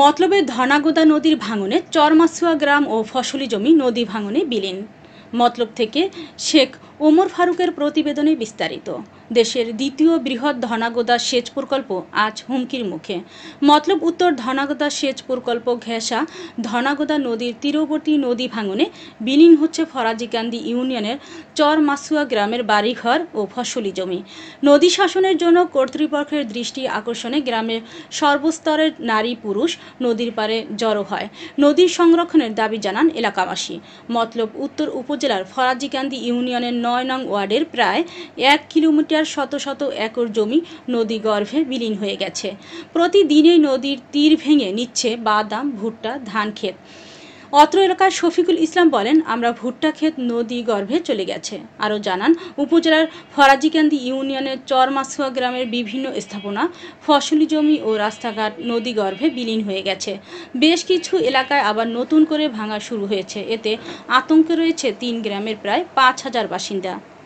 মতলবের ধনাগোদা নদীর ভাঙনে চরমাসুয়া গ্রাম ও ফসলি জমি নদী ভাঙনে বিলীন। মতলব থেকে শেখ ওমর ফারুকের প্রতিবেদনে বিস্তারিত। দেশের দ্বিতীয় বৃহৎ ধনাগোদা সেচ প্রকল্প আজ হুমকির মুখে। মতলব উত্তর ধনাগোদা সেচ প্রকল্প ঘেঁষা ধনাগোদা নদীর তীরবর্তী নদী ভাঙনে বিলীন হচ্ছে ফরাজিকান্দি ইউনিয়নের চরমাসুয়া গ্রামের বাড়িঘর ও ফসলি জমি। নদী শাসনের জন্য কর্তৃপক্ষের দৃষ্টি আকর্ষণে গ্রামের সর্বস্তরের নারী পুরুষ নদীর পাড়ে জড়ো হয়। নদীর সংরক্ষণের দাবি জানান এলাকাবাসী। মতলব উত্তর উপজেলার ফরাজিকান্দি ইউনিয়নের ৯ নং ওয়ার্ডের প্রায় ১ কিলোমিটার শত শত একর জমি নদী গর্ভে বিলীন হয়ে গেছে। প্রতিদিনই নদীর তীর ভেঙে নিচ্ছে বাদাম, ভুট্টা, ধান ক্ষেত। অত্র এলাকার শফিকুল ইসলাম বলেন, আমরা ভুট্টা ক্ষেত নদী গর্ভে চলে গেছে। আরও জানান, উপজেলার ফরাজিকান্দি ইউনিয়নের চরমাসুয়া গ্রামের বিভিন্ন স্থাপনা, ফসলি জমি ও রাস্তাঘাট নদী গর্ভে বিলীন হয়ে গেছে। বেশ কিছু এলাকায় আবার নতুন করে ভাঙা শুরু হয়েছে। এতে আতঙ্কে রয়েছে ৩ গ্রামের প্রায় ৫,০০০ বাসিন্দা।